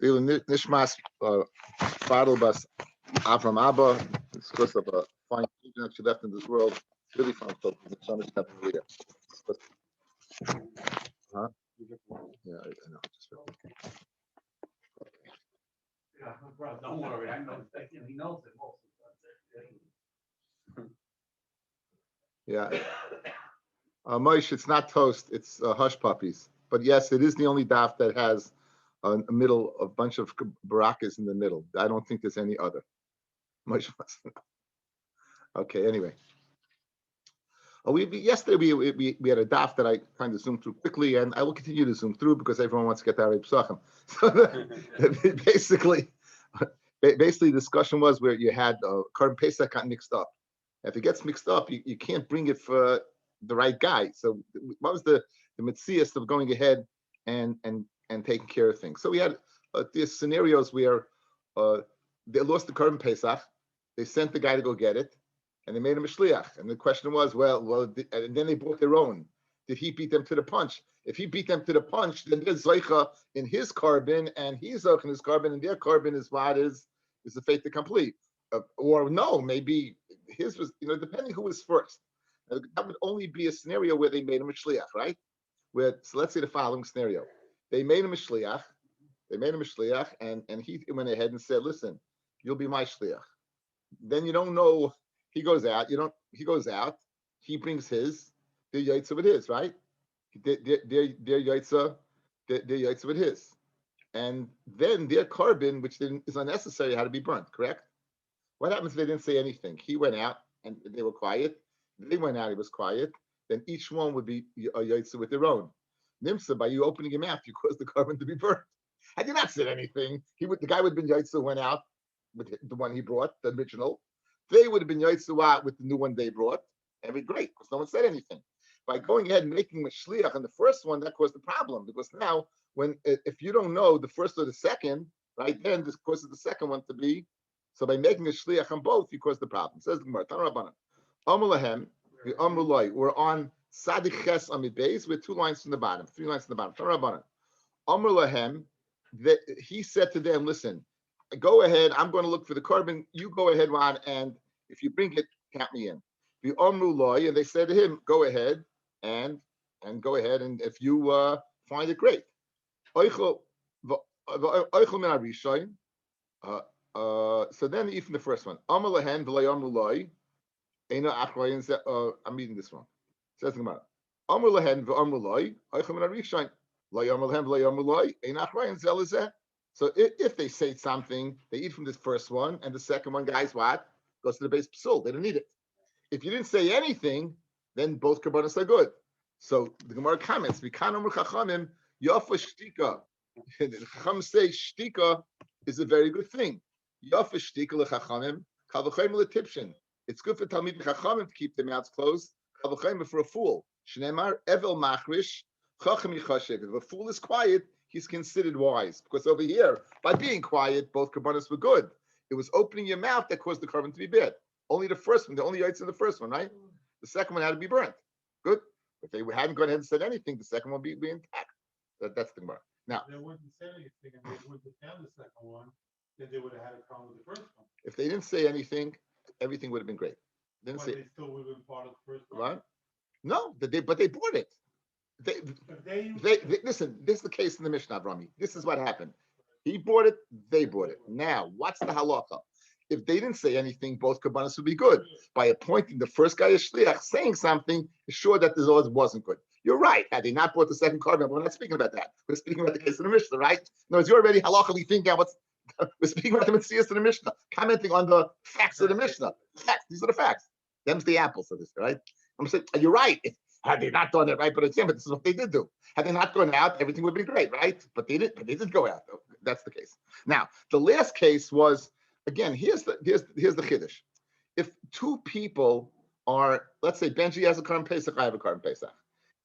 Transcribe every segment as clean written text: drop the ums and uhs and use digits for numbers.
Nishmas Fadl Bas Avram Abba. It's because of a fine agent that she left in this world. Really fun stuff. The sun is not here. Huh? Yeah, I know. Just Yeah, bro, don't worry. I know he knows it most of the time. yeah. Moish, it's not toast. It's hush puppies. But yes, it is the only daf that has a middle, a bunch of barakas in the middle. I don't think there's any other. Moish wants to know. Okay. Anyway. Yesterday we had a daf that I kind of zoomed through quickly, and I will continue to zoom through because everyone wants to get to Rabbi Pesachim. So basically, the discussion was where you had Korban Pesach got mixed up. If it gets mixed up, you can't bring it for the right guy. So what was the mitzias of going ahead and taking care of things? So we had these scenarios where they lost the Korban Pesach, they sent the guy to go get it, and they made him a shliach. And the question was, and then they brought their own. Did he beat them to the punch? If he beat them to the punch, then there's zoicha in his carbon, and he's zoich in his carbon, and their carbon is the fait to complete. Or no, maybe his was, depending who was first. That would only be a scenario where they made him a shliach, right? So let's say the following scenario: they made him a shliach, and he went ahead and said, "Listen, you'll be my shliach." Then you don't know. He goes out. He goes out. He brings his. They're yaitza with his, right? They're yaitza. They're yaitza with his, and then their carbon, which is unnecessary, had to be burnt. Correct? What happens if they didn't say anything? He went out and they were quiet. They went out. He was quiet. Then each one would be a yaitza with their own. Nimsa, by you opening your mouth, you caused the carbon to be burnt. Had you not said anything, the guy would have been yaitza, went out with the one he brought, the original. They would have been yaitza with the new one they brought. And it'd be great because no one said anything. By going ahead and making a shliach on the first one, that caused the problem because now, if you don't know the first or the second, right, then this causes the second one to be. So by making a shliach on both, you cause the problem. Says the Gemara, Tana Rabbanan, Amulahem, the Amrulai. We're on Sadik Ches Amid Beis with 2 lines from the bottom, 3 lines from the bottom. Tana Rabbanan, Amrulahem. He said to them, "Listen, go ahead. I'm going to look for the carbon. You go ahead, Ron, and if you bring it, count me in." The Amrulai, and they said to him, "Go ahead and go ahead, and if you find it, great." So then even the first one. I'm reading this one. It says the Gemara. So if they say something, they eat from this first one, and the second one, guys, what? Goes to the base psul. They don't need it. If you didn't say anything, then both karbanos are good. So the Gemara comments, "V'kan chachamim yafa shtika." Chacham say shtika is a very good thing. Yafa shtika lechachamim kavachayim letipshin. It's good for talmid chachamim to keep their mouths closed. Kavachayim for a fool. Shneimar evel machrish chacham yichashev. If a fool is quiet, he's considered wise. Because over here, by being quiet, both karbanos were good. It was opening your mouth that caused the carbon to be bad. Only the first one, the only yaitz in the first one, right? The second one had to be burnt. Good. If they hadn't gone ahead and said anything, the second one would be intact. That's the Gemara. Now, they wouldn't say anything and they wouldn't have found the second one, then they would have had a problem with the first one. If they didn't say anything, everything would have been great. They still would have been part of the first one. Right? No, but they bought it. They listen. This is the case in the Mishnah, Rami. This is what happened. He bought it. They bought it. Now, what's the halacha? If they didn't say anything, both kabbanas would be good. By appointing the first guy as shliach, saying something, is sure that this always wasn't good. You're right. Had they not bought the second carbon, we're not speaking about that. We're speaking about the case of the Mishnah, right? No, you're already halachically thinking out what's. We're speaking about the mitzvahs of the Mishnah, commenting on the facts of the Mishnah. Facts. These are the facts. Them's the apples of this, right? I'm saying you're right. Had they not done it right, but this is what they did do. Had they not gone out, everything would have been great, right? But they did go out. Though. That's the case. Now, the last case was. Again, here's the chiddush. If 2 people are, let's say Benji has a Korban Pesach, I have a Korban Pesach.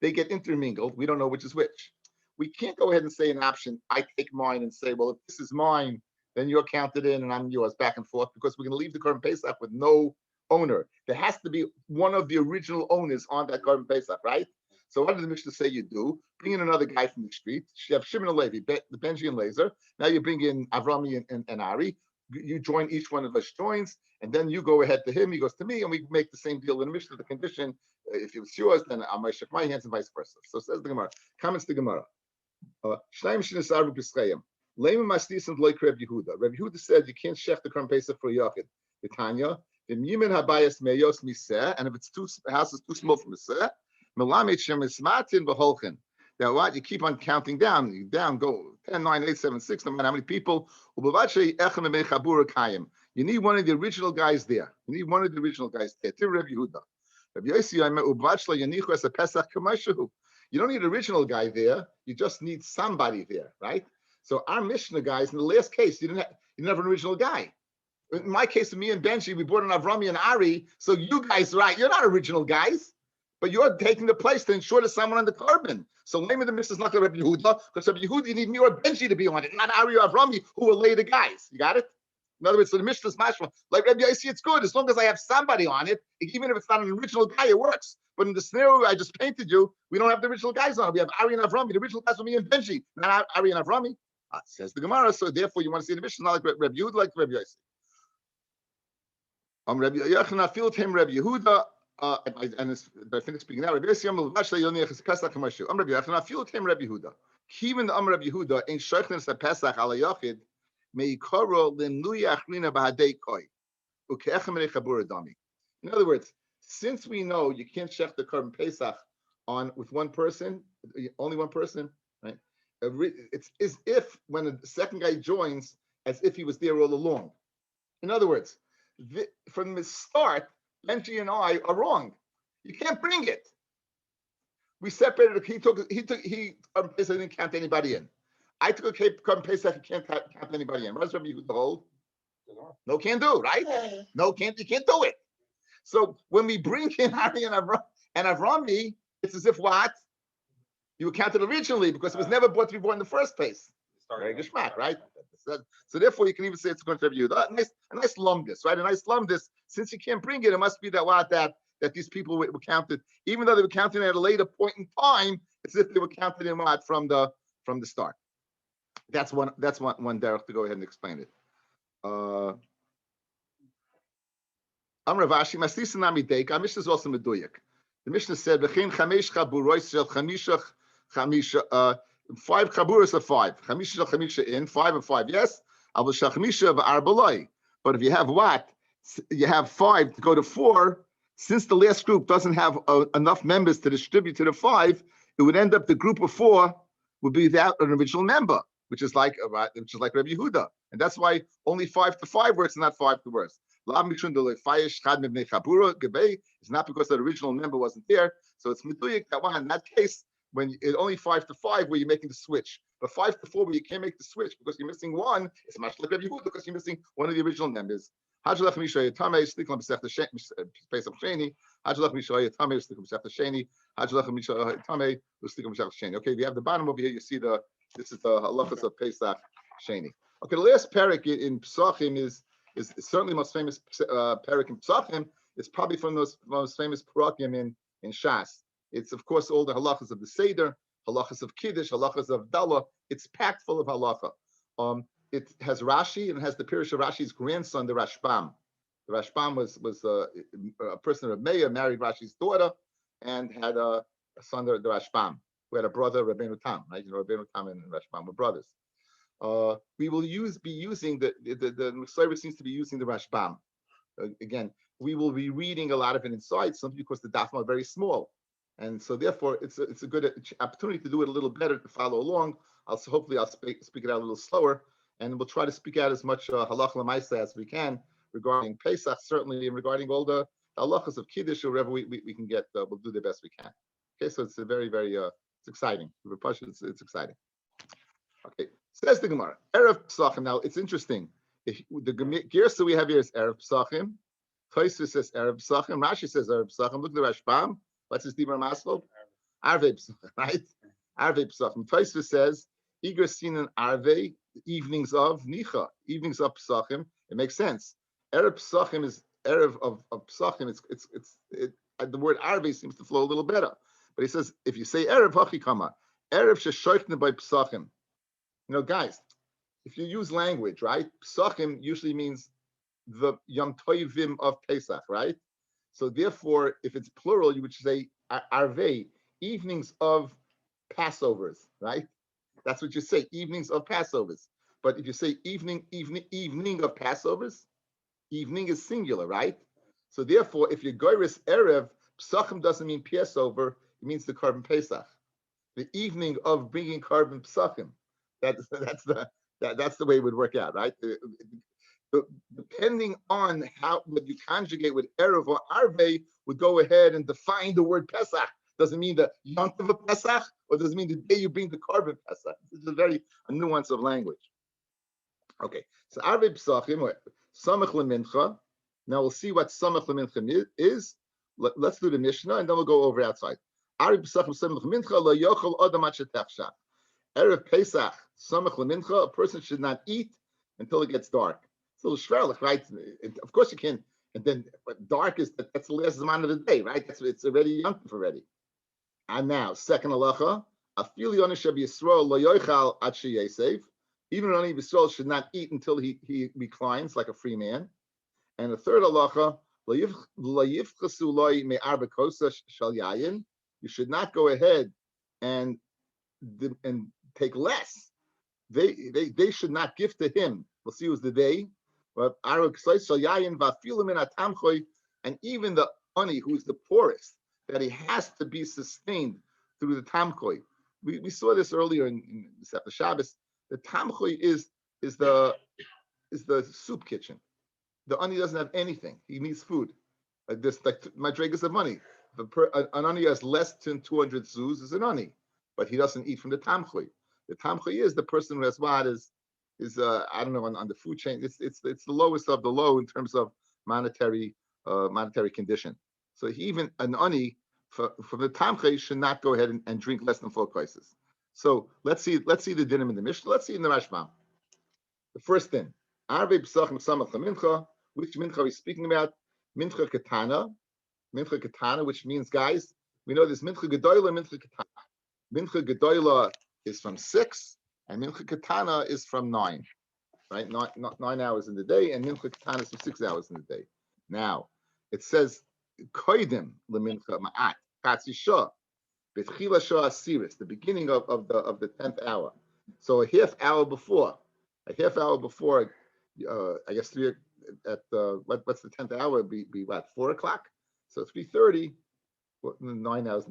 They get intermingled. We don't know which is which. We can't go ahead and say an option. I take mine and say, well, if this is mine, then you're counted in and I'm yours, back and forth, because we're going to leave the Korban Pesach with no owner. There has to be one of the original owners on that Korban Pesach, right? So what did the Mishnah say you do? Bring in another guy from the street. You have Shimon and Levi, the Benji and Lazer. Now you bring in Avrami and Ari. You join, each one of us joins, and then you go ahead to him, he goes to me, and we make the same deal in the Mishnah. The condition, if it was yours, then I might shake my hands and vice versa. So says the Gemara. Comments the Gemara. Shnaim shenisaru b'schayim. Lema masnisim like Rabbi Yehuda. Rabbi Yehuda said you can't shech the Korban Pesach for a yachid. The Tanya. And if it's house is too small for miseh, now what? You keep on counting down. You go 10, 9, 8, 7, 6, no matter how many people. You need one of the original guys there. You need one of the original guys there. You don't need an original guy there. You just need somebody there, right? So our Mishnah guys, in the last case, you didn't have an original guy. In my case, me and Benji, we brought in Avrami and Ari. So you guys, right? You're not original guys, but you're taking the place to ensure there's someone on the carbon. So name of the Mishnah is not the Rabbi Yehuda, because Rabbi Yehuda, you need me or Benji to be on it, not Ari or Avrami, who are later guys. You got it? In other words, so the Mishnah is mashma. Like Rabbi, I see it's good as long as I have somebody on it, even if it's not an original guy, it works. But in the scenario I just painted you, we don't have the original guys on it. We have Ari and Avrami. The original guys are me and Benji, not Ari and Avrami. Says the Gemara. So therefore, you want to see the Mishnah not like Rabbi Yehuda, like Rabbi Yossi. Rabbi Yochanan filled him Rabbi Yehuda, and I finished speaking now. Rabbi Yossi Rabbi Yochanan filled him Rabbi Yehuda. Even the Rabbi Yehuda ain't sheichnes a Pesach ala Yachid meikoro limnui achrina b'hadei koi ukeechem rechabur adami. In other words, since we know you can't shech the Korban Pesach on with one person, only one person, right? It's as if when the second guy joins, as if he was there all along. In other words, from the start, Benji and I are wrong. You can't bring it. We separated. He didn't count anybody in. I took a Korban Pesach. He can't count anybody in. What does Rabbi Yehuda hold? No, can't do, right? No, can't. You can't do it. So when we bring in Ari and Avrami, it's as if what? You were counted originally because it was never brought to be born in the first place. Very geschmack, right? So therefore, you can even say it's going to Rabbi Yehuda. A nice lumdis, right? A nice lumdis. Since you can't bring it, it must be that these people were counted, even though they were counted at a later point in time. It's as if they were counted in what from the start. That's one derech to go ahead and explain it. Amravashi Masisa Nami Deik. Our Mishnah is also meduyik. The Mishnah said, "V'chein chamesh chaburos shel chamisha 5 chaburos of 5. Chamisha in 5 and 5. Yes, avol shel chamisha v'arbaloi. But if you have what? You have 5 to go to 4. Since the last group doesn't have enough members to distribute to the 5, it would end up the group of 4 would be without an original member, which is like Rabbi Yehuda, and that's why only 5 to 5 works, not 5 to works. It's not because the original member wasn't there, so it's meduyik that one in that case when it's only 5 to 5 where you're making the switch, but 5 to 4 where you can't make the switch because you're missing one. It's much like Rabbi Yehuda because you're missing one of the original members. Okay, we have the bottom over here. You see this is the halachas of Pesach Sheni. Okay, the last parak in Pesachim is certainly the most famous parak in Pesachim. It's probably from those most famous parakim in Shas. It's of course all the halachas of the Seder, halachas of Kiddush, halachas of Dala. It's packed full of halacha. It has Rashi and it has the Pirush of Rashi's grandson, the Rashbam. The Rashbam was a person of Meir, married Rashi's daughter, and had a son, the Rashbam, who had a brother, Rabbeinu Tam. Right? You know, Rabbeinu Tam and Rashbam were brothers. We will be using the Mesorah seems to be using the Rashbam. Again, we will be reading a lot of it inside, simply because the dafim are very small, and so therefore it's a good opportunity to do it a little better, to follow along. Hopefully I'll speak it out a little slower, and we'll try to speak out as much halach l'maisa as we can regarding Pesach, certainly, and regarding all the halachas of Kiddush or whatever we can get. We'll do the best we can. Okay, so it's a very it's exciting. It's exciting. Okay, says the Gemara. Erev Pesachim. Now it's interesting. The Gersa we have here is Erev Pesachim. Tosfos says Erev Pesachim. Rashi says Erev Pesachim. Look at the Rashbam. What's his Dibur Masfel? Arvei Pesachim, right? Arvei Pesachim. Tosfos says Iger Sinan Arvei, evenings of Nicha, evenings of Pesachim. It makes sense. Erev Pesachim is Erev of Pesachim. The word Arvei seems to flow a little better. But he says, if you say Erev Hachikama, Erev Sheshoichne by Pesachim. Guys, if you use language, right? Pesachim usually means the Yom Tovim of Pesach, right? So therefore, if it's plural, you would say Arvei, evenings of Passovers, right? That's what you say, evenings of Passovers. But if you say evening of Passovers, evening is singular, right? So therefore, if you goyris Erev, Pesachim doesn't mean Passover, it means the Korban Pesach. The evening of bringing Korban Pesachim. That's the way it would work out, right? Depending on how what you conjugate with Erev or Arvei would go ahead and define the word Pesach. Doesn't mean the Yontiv of Pesach, or doesn't mean the day you bring the Korban Pesach. This is a nuance of language. Okay, so Arvei Pesachim, or Samach Lemincha. Now we'll see what Samach Lemincha is. Let's do the Mishnah, and then we'll go over outside. Arvei Pesachim Samach Lemincha lo yochel adam ad shetachshach. Erev Pesach Samach Lemincha, a person should not eat until it gets dark. It's a little shverlich, right? Of course you can. And then, but dark that's the last Zman of the day, right? It's already yontif already. And now, second halacha, afil yonashav Yisrael lo yochal ad sheyesev. Even an Yisrael should not eat until he reclines like a free man. And the third halacha, lo yifchasu loy me'arba kosa shal yayin. You should not go ahead and take less. They should not give to him. We'll see who's the day. And even the ani, who's the poorest, that he has to be sustained through the tamchoi. We saw this earlier in the Shabbos. The tamchoi is the soup kitchen. The ani doesn't have anything. He needs food. Like madregas of money. An ani has less than 200 zuz is an ani, but he doesn't eat from the tamchoi. The tamchoi is the person who has what is I don't know on the food chain. It's the lowest of the low in terms of monetary condition. So even an ani for the tamchei should not go ahead and drink less than 4 prices. So let's see the dinim in the Mishnah. Let's see in the Rashbam. The first thing, Arvei Pesachim Samach Mincha. Which mincha are we speaking about? Mincha Katana, which means, guys, we know this mincha gedoyla, mincha katana. Mincha gedoyla is from 6, and mincha katana is from 9, right? 9 hours in the day, and mincha katana is from 6 hours in the day. Now, it says koidim lemincha ma'at katzi shah betchila shah asiris, the beginning of the 10th hour. So a half hour before, I guess 3 at what's the 10th hour? Be what, 4 o'clock? So 3:30, 9 hours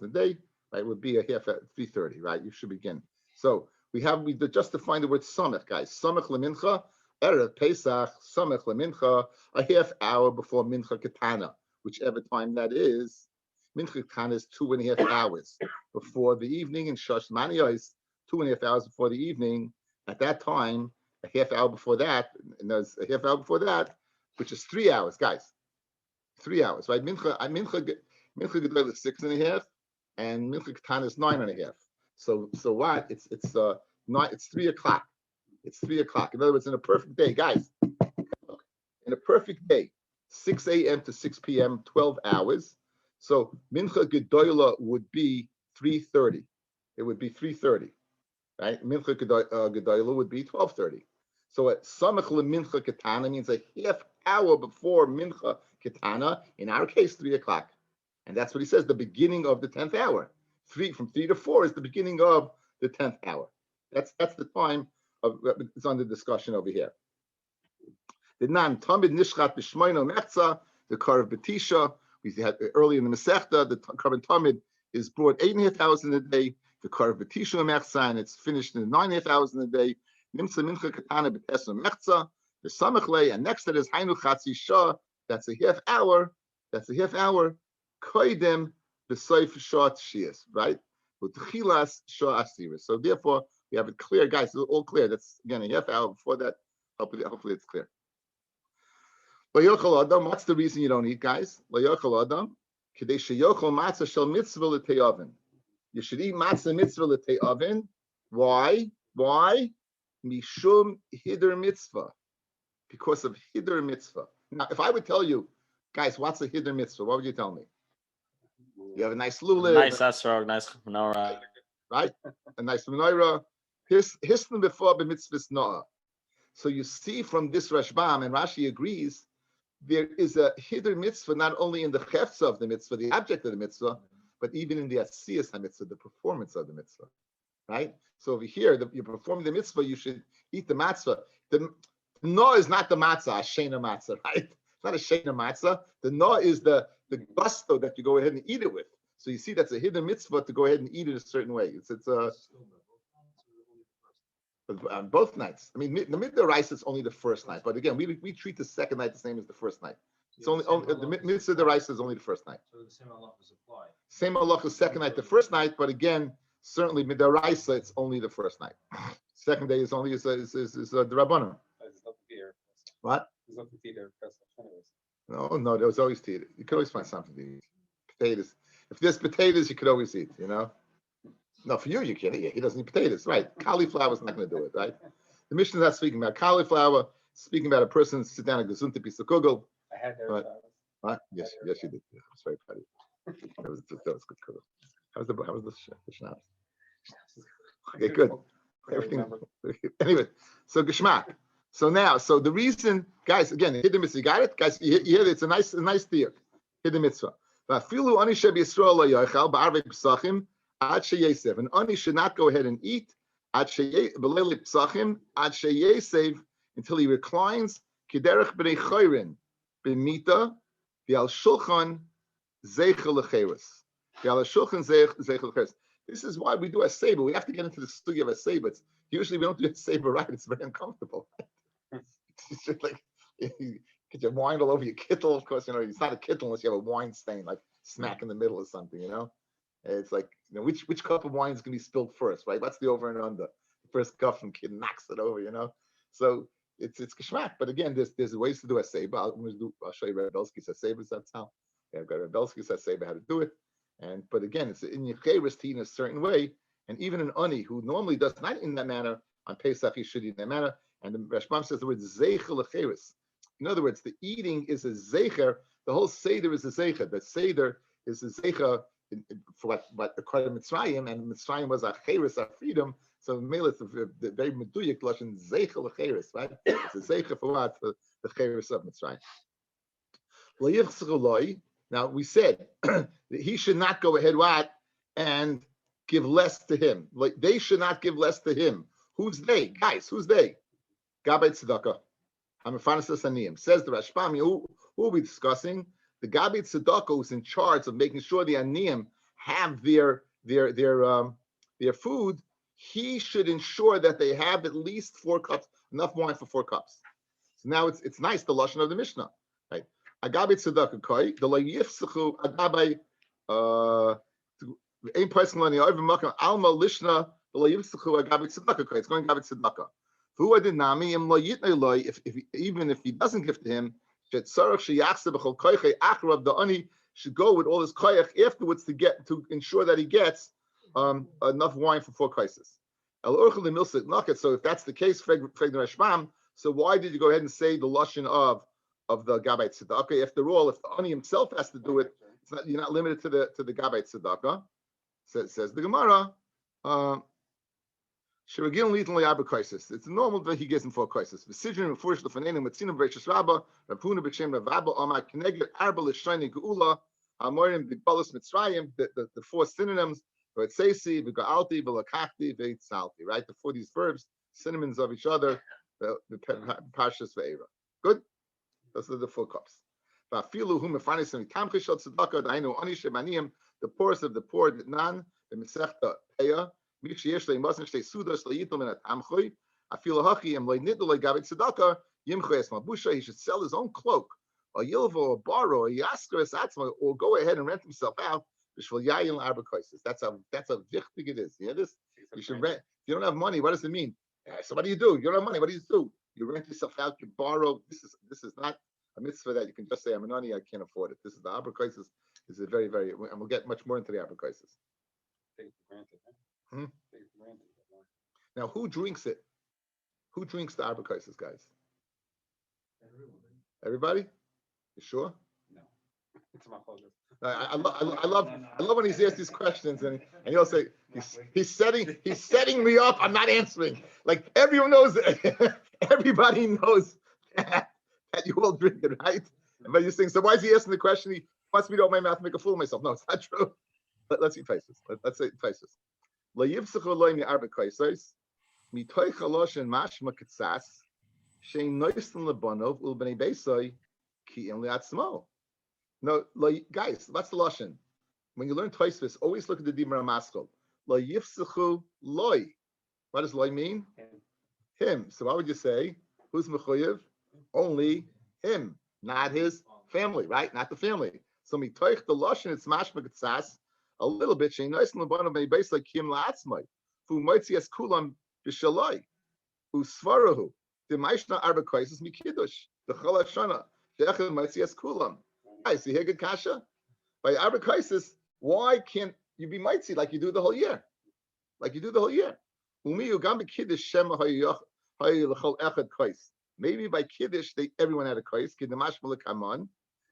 in the day, right? Would be a half at 3:30, right? You should begin. So we just defined the word samach, guys. Samach lemincha, erev Pesach, samach lemincha, a half hour before mincha katana, whichever time that is. Mincha katana is 2.5 hours before the evening, and shosh mania is 2.5 hours before the evening. At that time, a half hour before that, and there's a half hour before that, which is 3 hours, guys. 3 hours, right? Mincha gedol is 6.5, and mincha katana is 9.5. So what? It's 3 o'clock. It's 3 o'clock. In other words, in a perfect day, guys. In a perfect day, 6 a.m. to 6 p.m., 12 hours. So mincha gedola would be 3:30. It would be 3:30, right? Mincha gedola would be 12:30. So at samach lemincha katana means a half hour before mincha katana. In our case, 3 o'clock, and that's what he says. The beginning of the 10th hour. From 3 to 4 is the beginning of the 10th hour. That's the time of it's under discussion over here. The nan tamid nishchat b'shmoino mechza, the karav betisha. We had early in the Masechta, the karav tamid is brought 8.5 hours in a day. The karav betisha mechza, and it's finished in 9.5 hours in a day. Nimsa mincha katana b'tesna mechza. The samachle, and next to it is hainu chatzi shah. That's a half hour. Koidem b'soif shah shias, right? With chilas shah asiris. So therefore, we have it clear, guys. It's all clear. That's again a half hour before that. Hopefully it's clear. Layochal adam. What's the reason you don't eat, guys? Layochal adam. Kadei sheyochal matzah shel mitzvah l'teyavin. You should eat matzah mitzvah l'teyavin. Why? Mishum hider mitzvah. Because of hider mitzvah. Now, if I would tell you, guys, what's a hider mitzvah? What would you tell me? You have a nice lulav. Nice esrog, nice menorah. Right? A nice menorah. Hisn before b'mitzvahs noah. So you see from this Rashbam, and Rashi agrees, there is a hiddur mitzvah not only in the chefza of the mitzvah, the object of the mitzvah, but even in the asiyas mitzvah, the performance of the mitzvah. Right? So over here, you're performing the mitzvah, you should eat the matzah. The no is not the matzah, a shena matzah, right? It's not a shena matzah. The no is the gusto that you go ahead and eat it with. So you see, that's a hidden mitzvah to go ahead and eat it a certain way. It's on both nights. I mean, the midday rice is only the first night, but again, we treat the second night the same as the first night. It's only the mitzvah the rice is only the first night. So the same halachas apply. Same halacha second night, the first night, but again, certainly midday rice it's only the first night. Second day is only the rabbanon. What? No, there was always tea. You could always find something to eat. Potatoes. If there's potatoes, you could always eat. No, for you can't eat. He doesn't eat potatoes, right? Cauliflower's not going to do it, right? The Mishnah is not speaking about cauliflower. Speaking about a person sit down and gesundte piece of kugel. I had their Right. What? Yes, you did. I was very proud of you. That was good kugel. How was the schnapps? Okay, good. Everything. Anyway, so geschmack. So the reason, guys, again, hidden mitzvah. You got it, guys. You hear it? It's a nice theory. Hidden mitzvah. An ani should not go ahead and eat until he reclines. This is why we do a saber. We have to get into the study of a saber. Usually we don't do a saber right. It's very uncomfortable. It's just like you get your wine all over your kittle. Of course, it's not a kittle unless you have a wine stain, like smack in the middle or something. It's like which cup of wine is going to be spilled first, right? What's the over and under? The first cup from kid knocks it over, So it's geschmack. But again, there's ways to do a saber. I'll show you Rabbi Belsky says sabers. That's how. Yeah, I've got Rabbi Belsky says saber how to do it. But again, it's in your chayris to eat in a certain way. And even an ani who normally does not in that manner on Pesach, he should eat in that manner. And the Rashbam says the word zeicher lecheres. In other words, the eating is a zeicher. The whole seder is a zeicher. The seder is a zeicher for what occurred in Mitzrayim, and Mitzrayim was our cheres, our freedom. So Mela is the very meduyik lashon zeicher lecheres, right? It's a zeicher for what? For the cheres of Mitzrayim. Now we said that he should not go ahead and give less to him. Like they should not give less to him. Who's they? Guys, who's they? Gabay tzedakah. Hamafanas aniyim. Says the Rashbam, who will be discussing? The Gabay tzedakah who's in charge of making sure the aniyim have their food. He should ensure that they have at least 4 cups, enough wine for 4 cups. So now it's nice, the lashon of the Mishnah. Right? Agabay tzedakah koi, the la yifsachu agabay ein person lani over makam alma lishna the la yifsachu agabay tzedakah koi. It's going agabay tzedakah. Who are the nami im la yitnei loy if even if he doesn't give to him, shet sarach sheyachse b'chol koichei achrav the ani should go with all his koyach afterwards to ensure that he gets enough wine for 4 kaises. El urchel the milsik naket. So if that's the case, freg the Rashbam. So why did you go ahead and say the lashon of the Gabay Tzedakah? After all, if the ani himself has to do it, you're not limited to the Gabay Tzedakah. Says the Gemara. It's normal that he gives him 4 kaises. The 4 synonyms. Right? The 4 these verbs, synonyms of each other. The Parshas Ve'era. Good. Those are the 4 cups. The poorest of the poor, the Mesechta Peah. He should sell his own cloak, or yilva, or borrow, or or go ahead and rent himself out. That's how wichtig it is. You hear this? You should rent. If you don't have money, what does it mean? So what do? You don't have money. What do? You rent yourself out. You borrow. This is not a mitzvah that you can just say, I'm an ani, I can't afford it. This is the Abba crisis. This is very, very, and we'll get much more into the Abba crisis. Now, who drinks it? Who drinks the Abba crisis, guys? Everyone. Everybody? You sure? No. It's my fault. I love when he's asked these questions and he'll say he's setting me up. I'm not answering. Like everyone knows, everybody knows that you all drink it, right? But you're saying, so why is he asking the question? He wants me to open my mouth and make a fool of myself. No, it's not true. Let's see Taisus. Let's say Taisus. La yivsachu loy mi arba kaisos mitoy chalosh and mashma katsas shein noisten lebanov ul bnei beisoy ki im liatzmo. No, guys, that's the lashon. When you learn Taisus, always look at the Dimra Maskal. La yivsachu loy. What does loy mean? Him. So why would you say who's mechuyev? Only him, not his family, right? Not the family. So mitoich the lashon it's mashma katsas. A little bit. Shein noisen lebanov bnei beisoy ki im liatzmo. Fu moitzias kulam b'shaloi. Usvarahu. The Maishna Arba Kaisis Mikiddush. The Chala Shana. The Echad Maitzias Kulam. I see here good kasha. By Arba Kaisis, why can't you be Maitzi like you do the whole year? Like you do the whole year. Umi Ugam Kiddush Shema Hayy L'Chol Echad Kais. Maybe by Kiddush everyone had a kais. Kiddush Malakaman.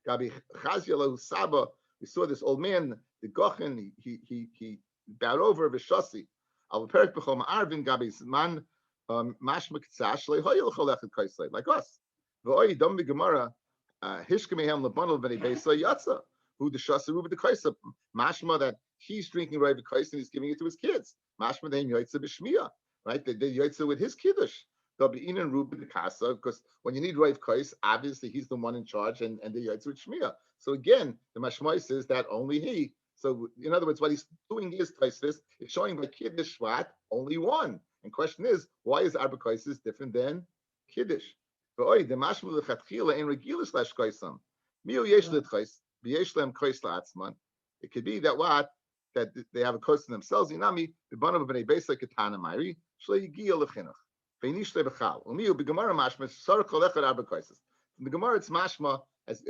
Gabi Chazia Lahu Saba. We saw this old man, the Gochin. He bowed over Vishasi. Al Perik B'Chol Ma'arvin Gabi Man. Mashma Kitsash Lehoyel Cholechad Kaisay like us. V'oy Dom Gemara Hishkemehem Lebanol Bnei Beisay Yatza who the Shasaru with the Kaisa Mashma that he's drinking Rav Kaisa and he's giving it to his kids. Mashma Deim Yotza B'Shmiya, right? They Yotza with his kiddush. They'll be in and Rub the Kasa because when you need Rav Kaisa, obviously he's the one in charge and the Yotza with Shmiya. So again, the Mashma says that only he. So in other words, what he's doing is Taisis. It's showing by kiddush Shvat only one. And question is, why is Arba Kaisis different than Kiddush? It could be that what? That they have a kos in themselves. Inami, the bana of bnei beis ketana ma'iri, shlei yigil lechinuch. Veinish lebechal. Umiu begemara mashma sar kol echad Arba Kaisis. From the Gemara, it's mashma, as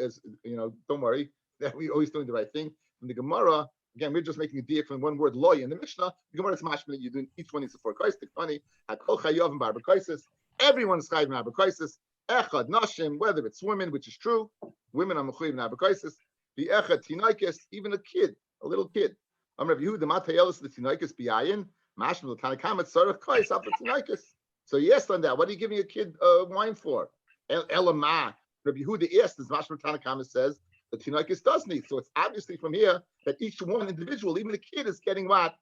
you know, don't worry, that we always doing the right thing. From the Gemara, again, we're just making a deal from one word loy in the Mishnah. The Gemara is mashma that you're doing each one is a four kais. Funny, hakol chayav and barba kaisis. Everyone is chayav in barba kaisis. Echad nashim, whether it's women, which is true, women are mechuyev in barba kaisis. The echad tinaikis, even a kid, a little kid. I'm Rabbi Yehuda Matayelis the tinaikis biyayin mashma l'tanakamet sarach kais up the tinaikis. So yes, on that, what are you giving a kid wine for? Elamah. Rabbi Yehuda asked, as mashma l'tanakamet says. The tinaikis does need. So it's obviously from here that each one individual, even the kid, is getting what?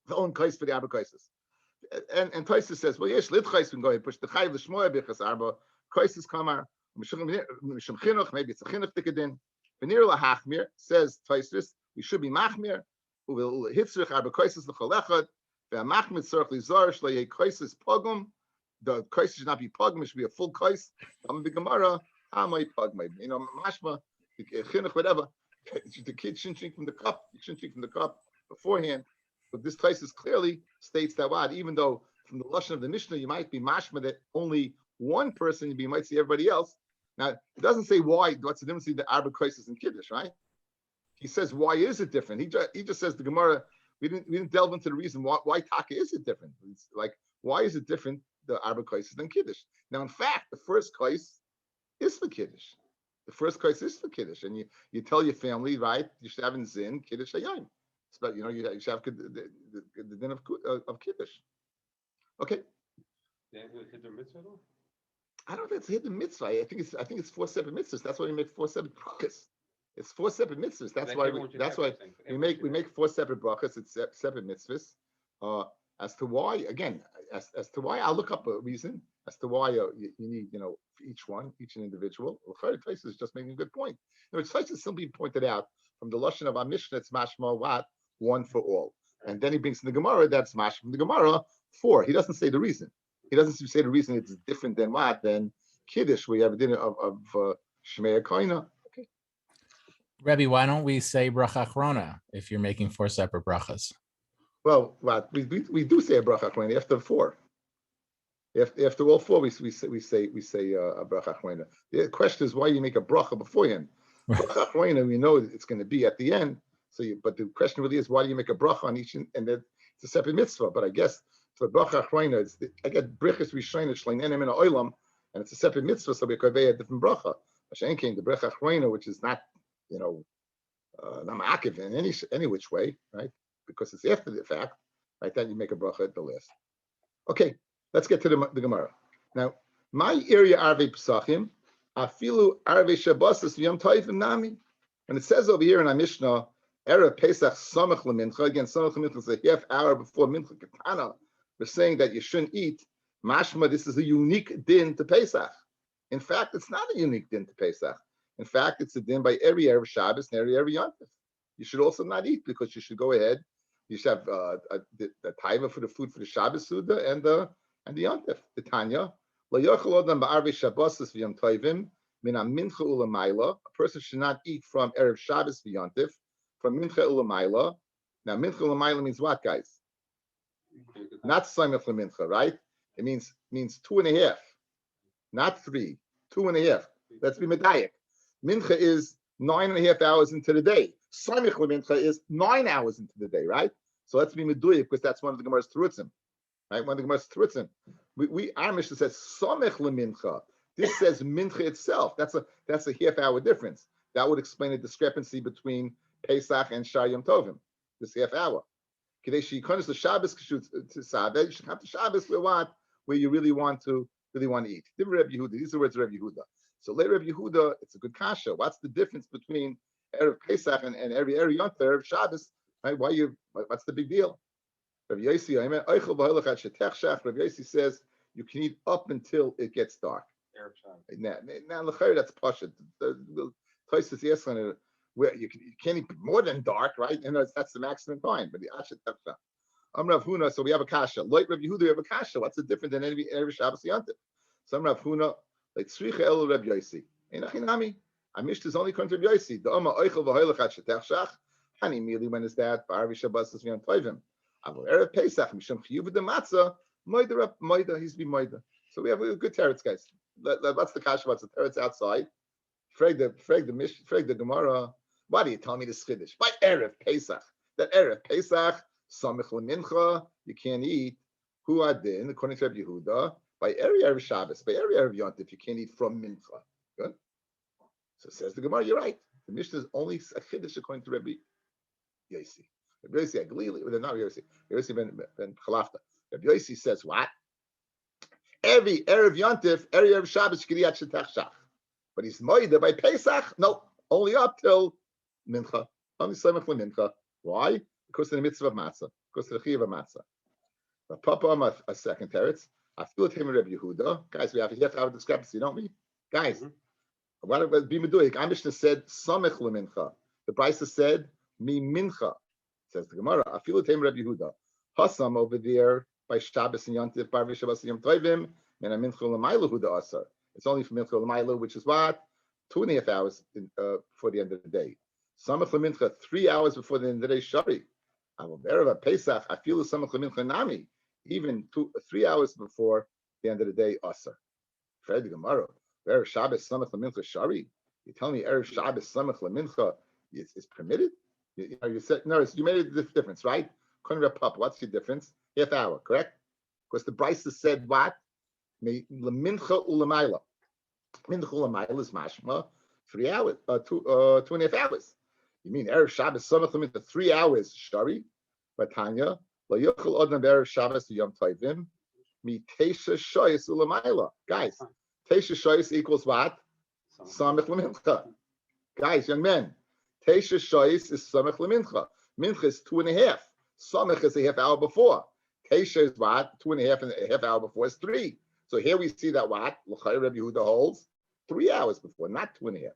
The own kais for the Arba kaisis. And Taisus says, well, yes, lit kais can go ahead, push the chayv l'shmoya bichas Arba kaisis kamar, mishum chinuch, maybe it's a chinuch tikadin. V'nir lahachmir, says Taisus, we should be machmir, who will hitzrich Arba kaisis l'chol echad, ve'amachmir tzorach lizar, shle'yeh kaisis pogum, the kaisis should not be pogum, it should be a full kais. I'm the Gemara, amay pogum, you know, mashma, whatever. The kid shouldn't drink from the cup. You shouldn't drink from the cup beforehand. But this Taisus clearly states that what, even though from the lashon of the Mishnah you might be mashma that only one person, you might see everybody else. Now it doesn't say why. What's the difference between the Arba Kaisis and Kiddush, right? He says why is it different? He just says the Gemara. We didn't delve into the reason why Taka is it different. It's like why is it different the Arba Kaisis than Kiddush? Now in fact the first Kais is for Kiddush. The first kais is for Kiddush, and you tell your family, right? You should have in Zin Kiddush Hayom. But you know you should have the din of Kiddush. Okay. They have a hidden mitzvah though? I don't think it's a hidden mitzvah. I think it's 4 separate mitzvahs. That's why we make 4 separate brachas. It's 4 separate mitzvahs. That's why we make 4 separate brachas. It's separate mitzvahs. As to why, again, as to why, I'll look up a reason as to why you need, for each one, each individual. Well, Taisus is just making a good point. Taisus simply pointed out from the lashon of our Mishnah, it's mashma what? One for all. And then he brings in the Gemara, that's mashma from the Gemara, 4. He doesn't say the reason. He doesn't say the reason it's different than what? Than Kiddush, where you have a dinner of Shmei Koina. Okay. Rabbi, why don't we say bracha achrona if you're making 4 separate brachas? Well, we do say a bracha achrona after 4. After all 4, we say a bracha achrona. The question is why you make a bracha beforehand. Bracha achrona, we know it's going to be at the end. But the question really is why do you make a bracha on each, and then it's a separate mitzvah. But I guess for bracha achrona, I get brichas rishayna shleinenim in oilam, and it's a separate mitzvah, so we convey a different bracha. Hashem came the bracha achrona, which is not, not ma'akiv in any which way, right? Because it's after the fact, right? Then you make a bracha at the last. Okay, let's get to the Gemara. Now, my area Arvei Pesachim, afilu Arvei Shabbos Yom Tovim Nami. When it says over here in our Mishnah, Erev Pesach Samach LeMincha, again, Samach LeMincha is a half hour before Mincha Ketana. We're saying that you shouldn't eat. Mashma, this is a unique din to Pesach. In fact, it's not a unique din to Pesach. In fact, it's a din by every Erev Shabbos and every Yom Tov. You should also not eat because you should go ahead. You should have the taiva for the food for the Shabbos Suda and the Yom Tov. The Tanya. Lo yochel odam ba'arvei Shabbos v'Yom Tovim min mincha ulamayla. A person should not eat from Erev Shabbos v'Yom Tov, from mincha ulamayla. Now, mincha ulamayla means what, guys? Not samech lemincha, right? It means 2.5, not 3, 2.5. Let's be medayik. Mincha is 9.5 hours into the day. Samech lemincha is 9 hours into the day, right? So let's be meduyik because that's one of the Gemara's terutzim, right? One of the Gemara's terutzim. Our Mishnah says samech lemincha. This says mincha itself. That's a half hour difference. That would explain the discrepancy between Pesach and Shar Yom Tovim. This half hour. Kadesh Yikonis the Shabbos to Sabed. You should have the Shabbos where you really want to eat. These are words of Rabbi Yehuda. So later Rabbi Yehuda, it's a good kasha. What's the difference between Erev Pesach and every Yom Tov, Erev Shabbos? Right? What's the big deal? Rabbi Yossi says you can eat up until it gets dark. Now that's pasha. The place is asking where you can't eat more than dark, right? And that's the maximum time. But the ashet tefsha. Rav Huna, so we have a kasha. Like Rabbi Yehuda, we have a kasha. What's the difference than every Shabbos Yom Tov? Some Rav Huna, like Tzricha El Rabbi Yossi. Einachinami. I missed his only country Rabbi Yossi. The Oma Oichel V'Hoylech Shetechshach. Hani immediately when is that? Ba'arvi Shabbos Yom Tovim. Avol Erev Pesach Misham Chiyuv D'Matzah. Moida. He's be Moida. So we have a good teretz, guys. What's the kasha? What's the teretz outside? Frag the Gemara. Why do you tell me this chiddush? By Erev Pesach. That Erev Pesach, Samech L'Mincha, you can't eat. Hu Adin, according to Rabbi Yehuda, by every Erev Shabbos, by every Erev Yom Tov, you can't eat from Mincha. Good? So says the Gemara, you're right. The Mishnah is only a chiddush according to Rabbi Yossi. Rabbi Yossi Aglili, or not Rabbi Yossi, Rabbi Yossi ben Chalafta. Rabbi Yossi says what? Every Erev Yom Tov, every Erev Shabbos, you can eat at Shetachshach. But he's moida by Pesach, no, only up till Mincha. Only Samech L'Mincha. Why? Because of the mitzvah of matzah. Because of the chiyuv of matzah. But Papa, a second teretz. I feel it him and Rabbi Yehuda. Guys, we have to have a discrepancy, don't we? Guys, what about be meduik? Our Mishnah said Samech L'Mincha. The Brisa said Mi Mincha. Says the Gemara. I feel it him Rabbi Yehuda. Hasam over there by Shabbos and Yom Tov, by Shabbos and Yom Tovim, and a Mincha L'Mayla Huda Asar. It's only for Mincha L'Mayla, which is what? 2.5 hours before the end of the day. Samach L'Mincha, 3 hours before the end of the day, Shari. Avol Pesach, I feel Samach L'Mincha Nami, even 3 hours before the end of the day, Asar. Fred the Gemara, Erev Shabbos Samach L'Mincha Shari. You tell me Erev Shabbos Samach L'Mincha is permitted? You said no. You made a difference, right? What's your difference? Half hour, correct? Because the Brisa said what? L'Mincha U'Lamayla. Mincha U'Lamayla is mashma 3 hours, 2.5 hours. You mean Erev Shabbos Samach L'Mincha 3 hours? Shari, Batanya. Lo yochel odam Erev Shabbos Yom Tovim mi teisha shoyis U'Lamayla. Guys, teisha shoyis equals what? Samach L'Mincha. Guys, young men, teisha shoyis is Samach L'Mincha. Mincha is 2.5. Samach is a half hour before. Teisha is what? 2.5 and a half hour before is 3. So here we see that what? L'chai Rabbi Yehuda holds 3 hours before, not 2.5.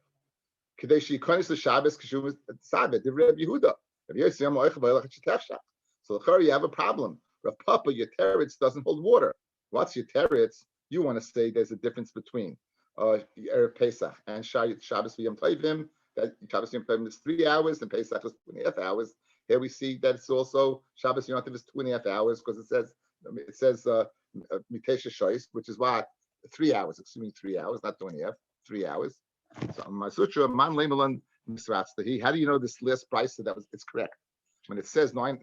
Kadesh Yikonis the Shabbos Kishum Sabed the Rabbi Yehuda. So l'chai you have a problem. Rav Papa, your teretz doesn't hold water. What's your teretz? You want to say there's a difference between Erev Pesach and Shabbos Yom Tovim. That Shabbos Yom Tovim is 3 hours and Pesach is 2.5 hours. Here we see that it's also Shabbos Yom Tov is 2.5 hours because it says Mitesha Shois, which is what 3 hours. Excuse me, 3 hours, not 2.5, 3 hours. So my sutra man leimelan misratztahi. How do you know this last price it's correct? When it says 9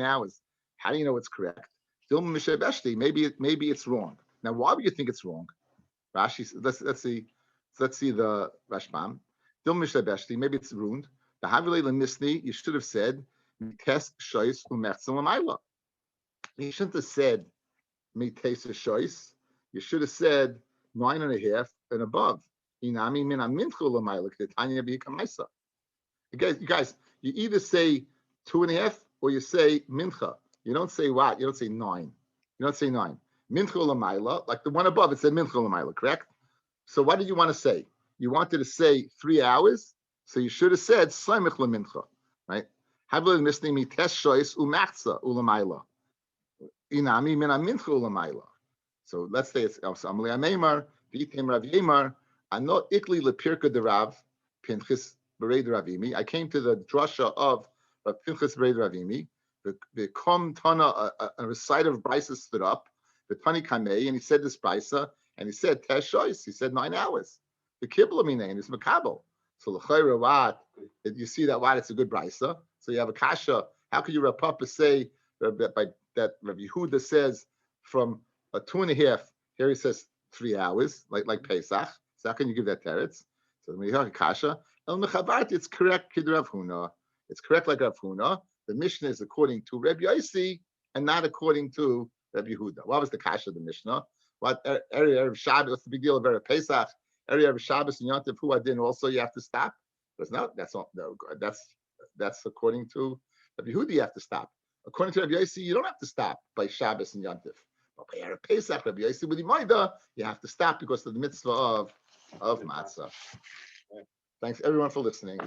hours, how do you know it's correct? Still mishabeshti. Maybe it's wrong. Now, why would you think it's wrong? Rashi, let's see the Rashbam. Still mishabeshti. Maybe it's ruined. The Havilei Lemisni, you should have said Mites Shois Umetzim Lamayla. You shouldn't have said Mites Shois. You should have said 9.5 and above. Inami Mina Minchu Lamayla Ketanya Bikamaisa. You guys, you either say 2.5 or you say Mincha. You don't say what? You don't say 9. You don't say 9. Mincha Lamayla, like the one above, it said Mincha Lamayla, correct? So what did you want to say? You wanted to say 3 hours, so you should have said Saimich LaMincha, right? Havli Misni Mites Shois Umachza Ulamayla. Inami Mina Mincha Ulamayla. So let's say it's Amli Ameimar, Vitim Rav Yemar, Anot Ikli Lepirka de Rav, Pinchis Bered Ravimi. I came to the drasha of Pinchis Bered Ravimi. The Kom Tana, a reciter of Brisa stood up, the Tani Kamei, and he said this Brisa, and he said Tesh Shois. He said 9 hours. The Kibbutz Minayin is Makabel. So l'chayra what you see that what it's a good brisa. So you have a kasha. How could you Rav Papa say that Rav Yehuda says from a 2.5? Here he says 3 hours, like Pesach. So how can you give that teretz? So when you have a kasha, el mechavarti, it's correct. Kid Rav Huna, it's correct like Rav Huna. The Mishnah is according to Rabbi Yosi and not according to Rabbi Yehuda. What was the kasha of the Mishnah? What Erev Shabbos? What's the big deal of Erev Pesach? Erev Shabbos and Yontif Huadin also you have to stop. Because no, that's not no. That's according to Rabbi Yehuda you have to stop. According to Rabbi Yosi, you don't have to stop by Shabbos and Yontif. But by Erev Pesach, Rabbi Yosi with Imaida, you have to stop because of the mitzvah of matzah. Thanks everyone for listening.